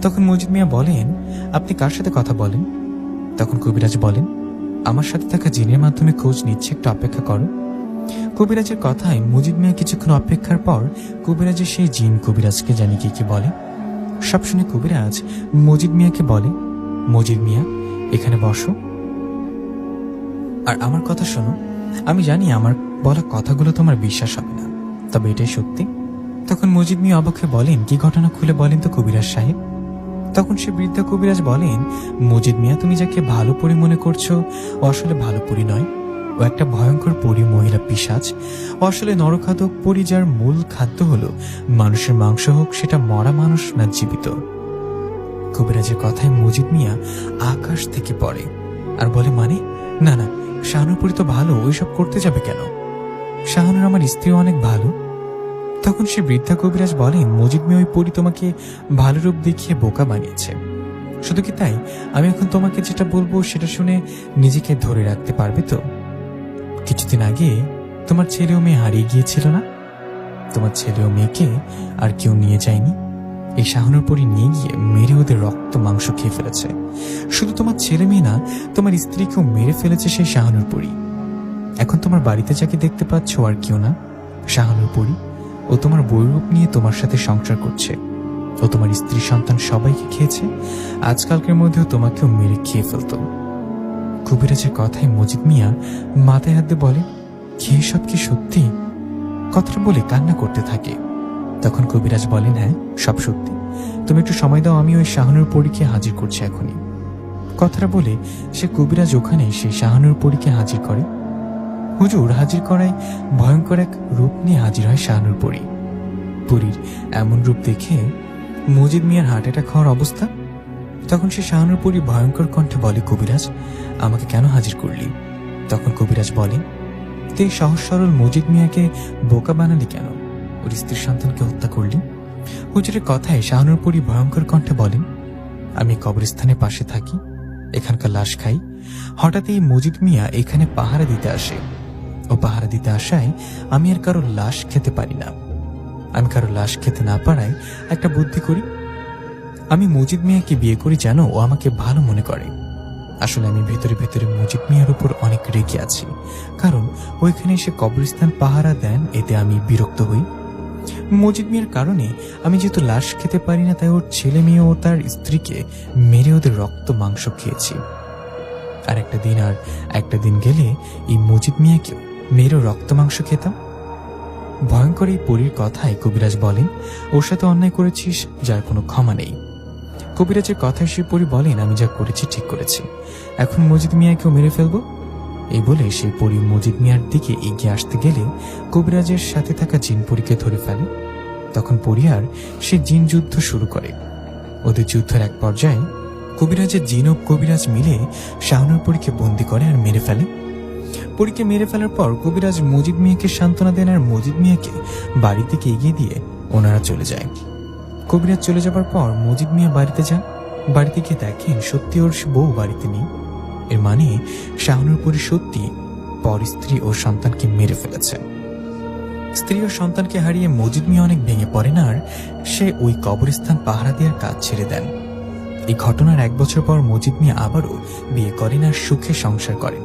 তখন মজিদ মিয়া বলেন, আপনি কার সাথে কথা বলেন? তখন কবিরাজ বলেন, আমার সাথে থাকা জিনের মাধ্যমে খোঁজ নিচ্ছে, একটু অপেক্ষা করো। কবিরাজের কথায় মজিদ মিয়া কিছুক্ষণ অপেক্ষার পর কবিরাজের সেই জিন কবিরাজকে জানি কি বলে। সব শুনে কবিরাজ মজিদ মিয়াকে বলে, মজিদ মিয়া, এখানে বসো আর আমার কথা শোনো। আমি জানি আমার বলা কথাগুলো তোমার বিশ্বাস হবে না, তবে এটাই সত্যি। তখন মজিদ মিয়া অবাক হয়ে বলেন, কি ঘটনা খুলে বলেন তো কবিরাজ সাহেব। তখন সে বৃদ্ধা কবিরাজ বলেন, মজিদ মিয়া, তুমি যাকে ভালো পরি মনে করছো ও আসলে ভালো পরি নয়। ও একটা ভয়ঙ্কর পরি, মহিলা পিশাচ। ও আসলে নরখাদক পরি, যার মূল খাদ্য হলো মানুষের মাংস, হোক সেটা মরা মানুষ না জীবিত। কবিরাজের কথায় মজিদ মিয়া আকাশ থেকে পড়ে আর বলে, মানে? না না, শাহানুর পরি তো ভালো, ওইসব করতে যাবে কেন? শাহানুর আমার স্ত্রীও অনেক ভালো। তখন সে বৃদ্ধা কবিরাজ বলেন, মজিদ মিয়া, ওই পরি তোমাকে ভালো রূপ দেখিয়ে বোকা বানিয়েছে। শুধু কি তাই, আমি এখন তোমাকে যেটা বলবো সেটা শুনে নিজেকে ধরে রাখতে পারবে তো? কিছুদিন আগে তোমার ছেলে ও মেয়ে হারিয়ে গিয়েছিল না? তোমার ছেলে ও মেয়েকে আর কেউ নিয়ে যায়নি। এই শাহানুর পরি নিয়ে গিয়ে মেরে ওদের রক্ত মাংস খেয়ে ফেলেছে। শুধু তোমার ছেলে মেয়ে না, তোমার স্ত্রীকেও মেরে ফেলেছে সেই শাহানুর পরি। এখন তোমার বাড়িতে যাকে দেখতে পাচ্ছ আর কেউ না, শাহানুর পরি। ও তোমার বৈরূপ নিয়ে তোমার সাথে সংসার করছে। ও তোমার স্ত্রী সন্তান সবাইকে খেয়েছে, আজকালকের মধ্যেও তোমাকেও মেরে খেয়ে ফেলত। কবিরাজের কথায় মজিদ মিয়া মাথায় হাত দিয়ে বলে, খেয়ে সব কি সত্যি? কথাটা বলে কান্না করতে থাকে। তখন কবিরাজ বলেন, হ্যাঁ, সব সত্যি। তুমি একটু সময় দাও, আমি ওই শাহানুর পরীকে হাজির করছি এখনই। কথাটা বলে সে কবিরাজ ওখানে সেই শাহানুর পরীকে হাজির করে। হুজুর হাজির করায় ভয়ঙ্কর এক রূপ নিয়ে হাজির হয় শাহানুর পরী। পরীর এমন রূপ দেখে মজিদ মিয়ার হার্ট অ্যাটাক হওয়ার অবস্থা। তখন সে শাহানুর পরী ভয়ঙ্কর কণ্ঠে বলে, কবিরাজ, আমাকে কেন হাজির করলি? তখন কবিরাজ বলেন, তুই সহজ সরল মজিদ মিয়াকে বোকা বানালি কেন? ওর স্ত্রীর সন্তানকে হত্যা করলি। হুজুরের কথায় শাহানুর পরী ভয়ঙ্কর কণ্ঠে বলেন, আমি কবরস্থানের পাশে থাকি, এখানকার লাশ খাই। হঠাৎ এই মজিদ মিয়া এখানে পাহারা দিতে আসে। ও পাহারা দিতে আসায় আমি আর কারো লাশ খেতে পারি না। আমি কারো লাশ খেতে না পারায় একটা বুদ্ধি করি। আমি মজিদ মিয়াকে বিয়ে করি যেন ও আমাকে ভালো মনে করে। আসলে আমি ভেতরে ভেতরে মজিদ মিয়ার উপর অনেক রেগে আছি, কারণ ওইখানে এসে কবরস্থান পাহারা দেন, এতে আমি বিরক্ত হই। মজিদ মিয়ার কারণে আমি যেহেতু লাশ খেতে পারি না, তাই ওর ছেলে মেয়ে ও তার স্ত্রীকে মেরে ওদের রক্ত মাংস খেয়েছি। আর একটা দিন গেলে এই মজিদ মিয়াকেও মেয়েরও রক্ত মাংস খেতাম। ভয়ঙ্কর এই পরীর কথায় কবিরাজ বলেন, ওর সাথে অন্যায় করেছিস যার কোনো ক্ষমা নেই। কবিরাজের কথায় সে পরী বলেন, আমি যা করেছি ঠিক করেছি, এখন মজিদ মিয়াকেও মেরে ফেলবো। এই বলে সেই পরী মজিদ মিয়ার দিকে এগিয়ে আসতে গেলে কবিরাজের সাথে থাকা জিন পরীকে ধরে ফেলে। তখন পরী আর সে জিন যুদ্ধ শুরু করে। ওদের যুদ্ধের এক পর্যায়ে কবিরাজের জিন ও কবিরাজ মিলে শাহানুর পরীকে বন্দি করে আর মেরে ফেলে। পরীকে মেরে ফেলার পর কবিরাজ মজিদ মিয়াকে সান্ত্বনা দেন আর মজিদ মিয়াকে বাড়ি থেকে এগিয়ে দিয়ে ওনারা চলে যায়। কবিরাজ চলে যাবার পর মজিদ মিয়া বাড়িতে যান। বাড়িতে গিয়ে দেখেন সত্যি ওর বউ বাড়িতে নেই। এর মানে শাহানুর পরী সত্যি পর স্ত্রী ও সন্তানকে মেরে ফেলেছে। স্ত্রী ও সন্তানকে হারিয়ে মজিদ মিয়া অনেক ভেঙে পড়েন আর সে ওই কবরস্থান পাহারা দেওয়ার কাজ ছেড়ে দেন। এই ঘটনার 1 বছর পর মজিদ মিয়া আবারও বিয়ে করেন আর সুখে সংসার করেন।